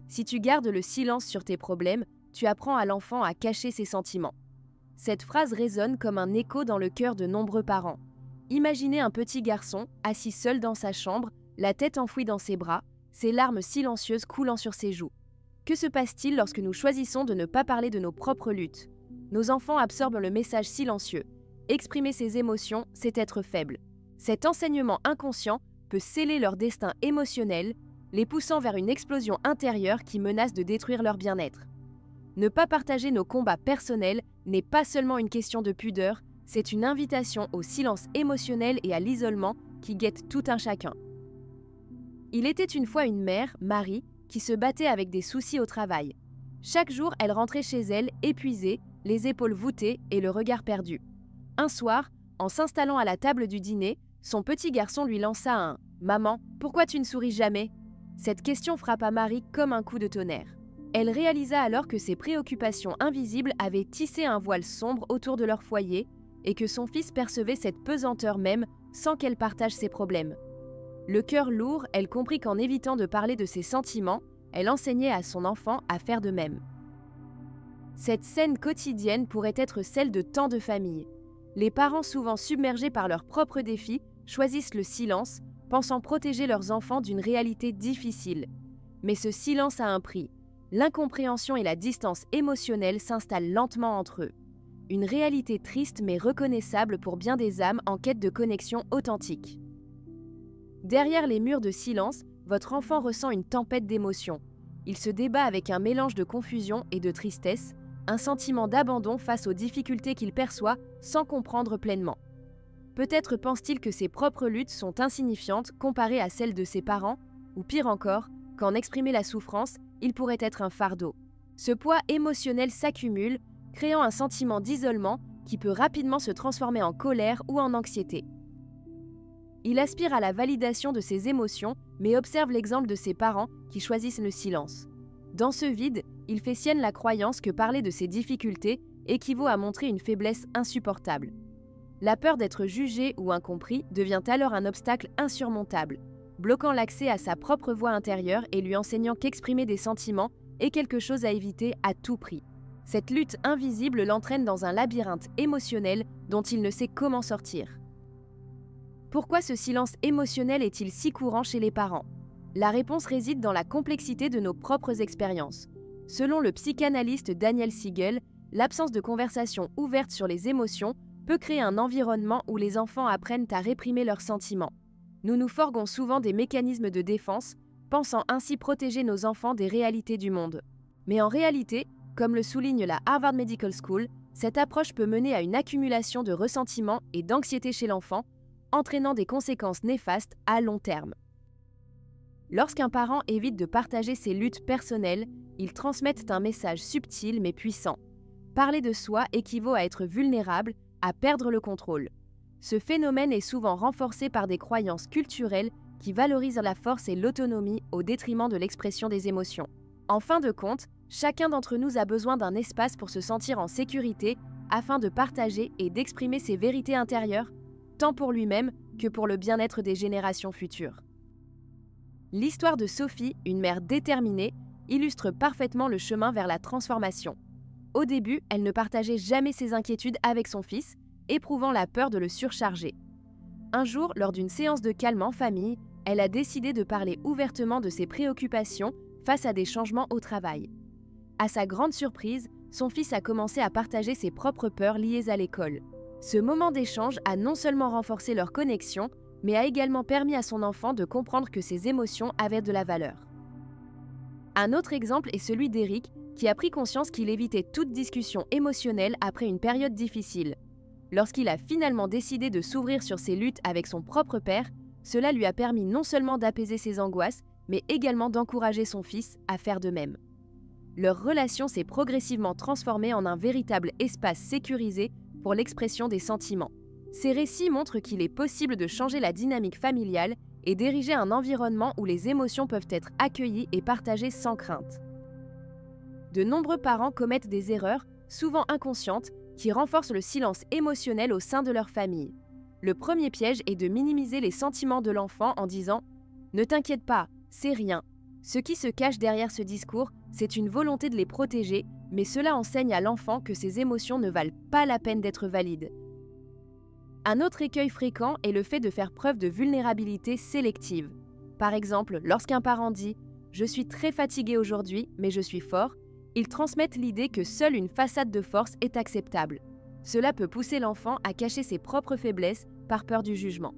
Si tu gardes le silence sur tes problèmes, tu apprends à l'enfant à cacher ses sentiments. Cette phrase résonne comme un écho dans le cœur de nombreux parents. Imaginez un petit garçon, assis seul dans sa chambre, la tête enfouie dans ses bras, ses larmes silencieuses coulant sur ses joues. Que se passe-t-il lorsque nous choisissons de ne pas parler de nos propres luttes? Nos enfants absorbent le message silencieux. Exprimer ses émotions, c'est être faible. Cet enseignement inconscient peut sceller leur destin émotionnel, les poussant vers une explosion intérieure qui menace de détruire leur bien-être. Ne pas partager nos combats personnels n'est pas seulement une question de pudeur, c'est une invitation au silence émotionnel et à l'isolement qui guette tout un chacun. Il était une fois une mère, Marie, qui se battait avec des soucis au travail. Chaque jour, elle rentrait chez elle, épuisée, les épaules voûtées et le regard perdu. Un soir, en s'installant à la table du dîner, son petit garçon lui lança un « Maman, pourquoi tu ne souris jamais ?» Cette question frappa Marie comme un coup de tonnerre. Elle réalisa alors que ses préoccupations invisibles avaient tissé un voile sombre autour de leur foyer et que son fils percevait cette pesanteur même sans qu'elle partage ses problèmes. Le cœur lourd, elle comprit qu'en évitant de parler de ses sentiments, elle enseignait à son enfant à faire de même. Cette scène quotidienne pourrait être celle de tant de familles. Les parents, souvent submergés par leurs propres défis, choisissent le silence, pensant protéger leurs enfants d'une réalité difficile. Mais ce silence a un prix. L'incompréhension et la distance émotionnelle s'installent lentement entre eux. Une réalité triste mais reconnaissable pour bien des âmes en quête de connexion authentique. Derrière les murs de silence, votre enfant ressent une tempête d'émotions. Il se débat avec un mélange de confusion et de tristesse, un sentiment d'abandon face aux difficultés qu'il perçoit sans comprendre pleinement. Peut-être pense-t-il que ses propres luttes sont insignifiantes comparées à celles de ses parents, ou pire encore, qu'en exprimer la souffrance, il pourrait être un fardeau. Ce poids émotionnel s'accumule, créant un sentiment d'isolement qui peut rapidement se transformer en colère ou en anxiété. Il aspire à la validation de ses émotions, mais observe l'exemple de ses parents qui choisissent le silence. Dans ce vide, il fait sienne la croyance que parler de ses difficultés équivaut à montrer une faiblesse insupportable. La peur d'être jugé ou incompris devient alors un obstacle insurmontable, bloquant l'accès à sa propre voix intérieure et lui enseignant qu'exprimer des sentiments est quelque chose à éviter à tout prix. Cette lutte invisible l'entraîne dans un labyrinthe émotionnel dont il ne sait comment sortir. Pourquoi ce silence émotionnel est-il si courant chez les parents? La réponse réside dans la complexité de nos propres expériences. Selon le psychanalyste Daniel Siegel, l'absence de conversation ouverte sur les émotions peut créer un environnement où les enfants apprennent à réprimer leurs sentiments. Nous nous forguons souvent des mécanismes de défense, pensant ainsi protéger nos enfants des réalités du monde. Mais en réalité, comme le souligne la Harvard Medical School, cette approche peut mener à une accumulation de ressentiments et d'anxiété chez l'enfant, entraînant des conséquences néfastes à long terme. Lorsqu'un parent évite de partager ses luttes personnelles, il transmet un message subtil mais puissant. Parler de soi équivaut à être vulnérable, à perdre le contrôle. Ce phénomène est souvent renforcé par des croyances culturelles qui valorisent la force et l'autonomie au détriment de l'expression des émotions. En fin de compte, chacun d'entre nous a besoin d'un espace pour se sentir en sécurité afin de partager et d'exprimer ses vérités intérieures, tant pour lui-même que pour le bien-être des générations futures. L'histoire de Sophie, une mère déterminée, illustre parfaitement le chemin vers la transformation. Au début, elle ne partageait jamais ses inquiétudes avec son fils, éprouvant la peur de le surcharger. Un jour, lors d'une séance de calme en famille, elle a décidé de parler ouvertement de ses préoccupations face à des changements au travail. À sa grande surprise, son fils a commencé à partager ses propres peurs liées à l'école. Ce moment d'échange a non seulement renforcé leur connexion, mais a également permis à son enfant de comprendre que ses émotions avaient de la valeur. Un autre exemple est celui d'Éric, qui a pris conscience qu'il évitait toute discussion émotionnelle après une période difficile. Lorsqu'il a finalement décidé de s'ouvrir sur ses luttes avec son propre père, cela lui a permis non seulement d'apaiser ses angoisses, mais également d'encourager son fils à faire de même. Leur relation s'est progressivement transformée en un véritable espace sécurisé pour l'expression des sentiments. Ces récits montrent qu'il est possible de changer la dynamique familiale et d'ériger un environnement où les émotions peuvent être accueillies et partagées sans crainte. De nombreux parents commettent des erreurs, souvent inconscientes, qui renforcent le silence émotionnel au sein de leur famille. Le premier piège est de minimiser les sentiments de l'enfant en disant « Ne t'inquiète pas, c'est rien ». Ce qui se cache derrière ce discours, c'est une volonté de les protéger, mais cela enseigne à l'enfant que ses émotions ne valent pas la peine d'être valides. Un autre écueil fréquent est le fait de faire preuve de vulnérabilité sélective. Par exemple, lorsqu'un parent dit « Je suis très fatigué aujourd'hui, mais je suis fort », ils transmettent l'idée que seule une façade de force est acceptable. Cela peut pousser l'enfant à cacher ses propres faiblesses par peur du jugement.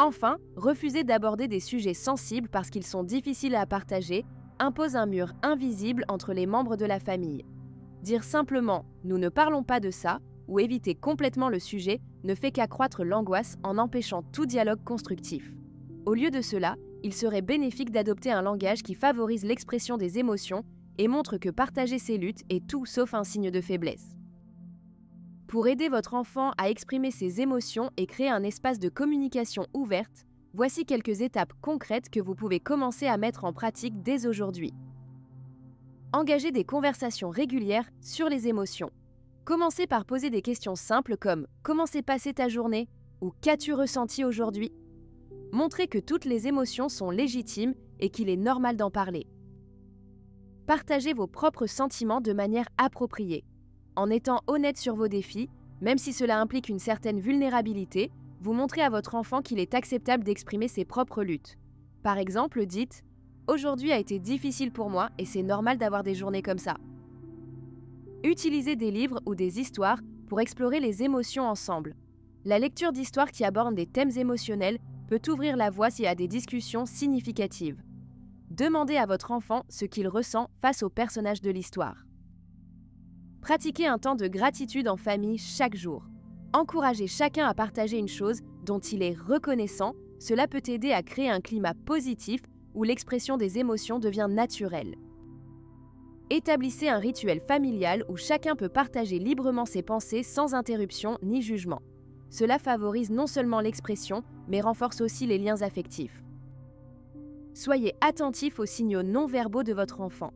Enfin, refuser d'aborder des sujets sensibles parce qu'ils sont difficiles à partager impose un mur invisible entre les membres de la famille. Dire simplement « nous ne parlons pas de ça » ou éviter complètement le sujet ne fait qu'accroître l'angoisse en empêchant tout dialogue constructif. Au lieu de cela, il serait bénéfique d'adopter un langage qui favorise l'expression des émotions et montre que partager ses luttes est tout sauf un signe de faiblesse. Pour aider votre enfant à exprimer ses émotions et créer un espace de communication ouverte, voici quelques étapes concrètes que vous pouvez commencer à mettre en pratique dès aujourd'hui. Engagez des conversations régulières sur les émotions. Commencez par poser des questions simples comme « Comment s'est passée ta journée ?» ou « Qu'as-tu ressenti aujourd'hui ?» Montrez que toutes les émotions sont légitimes et qu'il est normal d'en parler. Partagez vos propres sentiments de manière appropriée. En étant honnête sur vos défis, même si cela implique une certaine vulnérabilité, vous montrez à votre enfant qu'il est acceptable d'exprimer ses propres luttes. Par exemple, dites « Aujourd'hui a été difficile pour moi et c'est normal d'avoir des journées comme ça ». Utilisez des livres ou des histoires pour explorer les émotions ensemble. La lecture d'histoires qui abordent des thèmes émotionnels peut ouvrir la voie s'il y a des discussions significatives. Demandez à votre enfant ce qu'il ressent face au personnage de l'histoire. Pratiquez un temps de gratitude en famille chaque jour. Encouragez chacun à partager une chose dont il est reconnaissant. Cela peut aider à créer un climat positif où l'expression des émotions devient naturelle. Établissez un rituel familial où chacun peut partager librement ses pensées sans interruption ni jugement. Cela favorise non seulement l'expression, mais renforce aussi les liens affectifs. Soyez attentif aux signaux non-verbaux de votre enfant.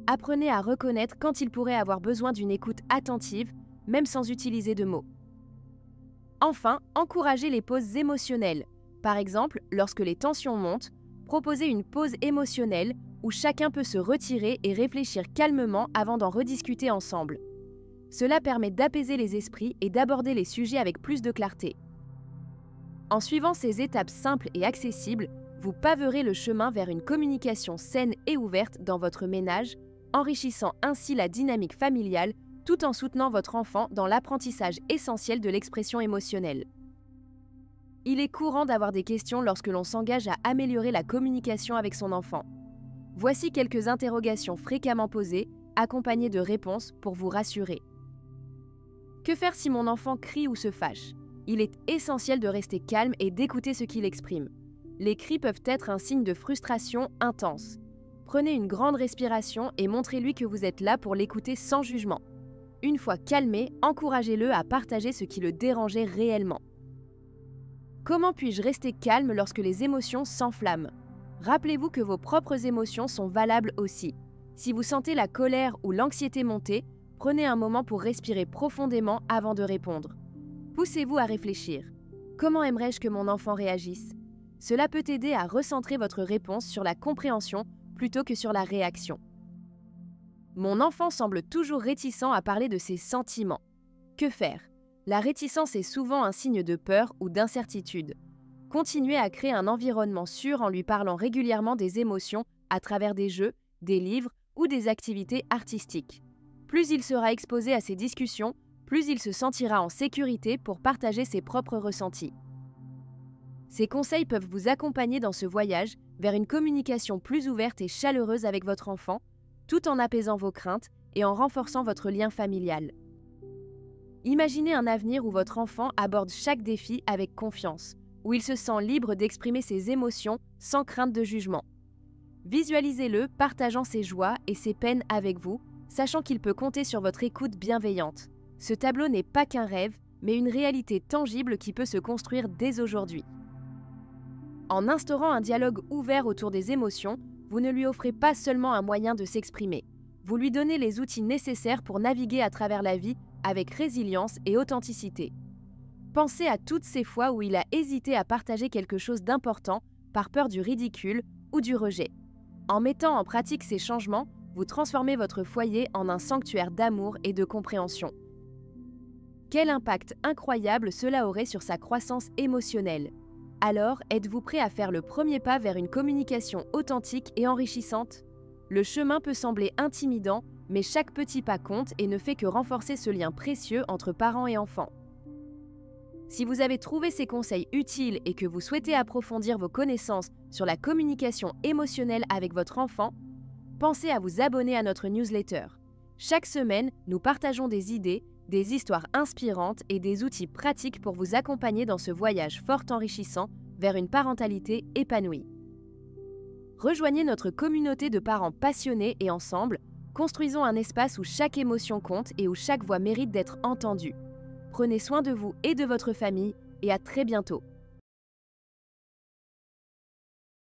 Apprenez à reconnaître quand il pourrait avoir besoin d'une écoute attentive, même sans utiliser de mots. Enfin, encouragez les pauses émotionnelles. Par exemple, lorsque les tensions montent, proposez une pause émotionnelle où chacun peut se retirer et réfléchir calmement avant d'en rediscuter ensemble. Cela permet d'apaiser les esprits et d'aborder les sujets avec plus de clarté. En suivant ces étapes simples et accessibles, vous paverez le chemin vers une communication saine et ouverte dans votre ménage, enrichissant ainsi la dynamique familiale tout en soutenant votre enfant dans l'apprentissage essentiel de l'expression émotionnelle. Il est courant d'avoir des questions lorsque l'on s'engage à améliorer la communication avec son enfant. Voici quelques interrogations fréquemment posées, accompagnées de réponses pour vous rassurer. Que faire si mon enfant crie ou se fâche ? Il est essentiel de rester calme et d'écouter ce qu'il exprime. Les cris peuvent être un signe de frustration intense. Prenez une grande respiration et montrez-lui que vous êtes là pour l'écouter sans jugement. Une fois calmé, encouragez-le à partager ce qui le dérangeait réellement. Comment puis-je rester calme lorsque les émotions s'enflamment ? Rappelez-vous que vos propres émotions sont valables aussi. Si vous sentez la colère ou l'anxiété monter, prenez un moment pour respirer profondément avant de répondre. Poussez-vous à réfléchir. Comment aimerais-je que mon enfant réagisse ? Cela peut aider à recentrer votre réponse sur la compréhension plutôt que sur la réaction. Mon enfant semble toujours réticent à parler de ses sentiments. Que faire ? La réticence est souvent un signe de peur ou d'incertitude. Continuez à créer un environnement sûr en lui parlant régulièrement des émotions à travers des jeux, des livres ou des activités artistiques. Plus il sera exposé à ces discussions, plus il se sentira en sécurité pour partager ses propres ressentis. Ces conseils peuvent vous accompagner dans ce voyage vers une communication plus ouverte et chaleureuse avec votre enfant, tout en apaisant vos craintes et en renforçant votre lien familial. Imaginez un avenir où votre enfant aborde chaque défi avec confiance, où il se sent libre d'exprimer ses émotions sans crainte de jugement. Visualisez-le partageant ses joies et ses peines avec vous, sachant qu'il peut compter sur votre écoute bienveillante. Ce tableau n'est pas qu'un rêve, mais une réalité tangible qui peut se construire dès aujourd'hui. En instaurant un dialogue ouvert autour des émotions, vous ne lui offrez pas seulement un moyen de s'exprimer. Vous lui donnez les outils nécessaires pour naviguer à travers la vie avec résilience et authenticité. Pensez à toutes ces fois où il a hésité à partager quelque chose d'important par peur du ridicule ou du rejet. En mettant en pratique ces changements, vous transformez votre foyer en un sanctuaire d'amour et de compréhension. Quel impact incroyable cela aurait sur sa croissance émotionnelle! Alors, êtes-vous prêt à faire le premier pas vers une communication authentique et enrichissante? Le chemin peut sembler intimidant, mais chaque petit pas compte et ne fait que renforcer ce lien précieux entre parents et enfants. Si vous avez trouvé ces conseils utiles et que vous souhaitez approfondir vos connaissances sur la communication émotionnelle avec votre enfant, pensez à vous abonner à notre newsletter. Chaque semaine, nous partageons des idées, des histoires inspirantes et des outils pratiques pour vous accompagner dans ce voyage fort enrichissant vers une parentalité épanouie. Rejoignez notre communauté de parents passionnés et ensemble, construisons un espace où chaque émotion compte et où chaque voix mérite d'être entendue. Prenez soin de vous et de votre famille et à très bientôt.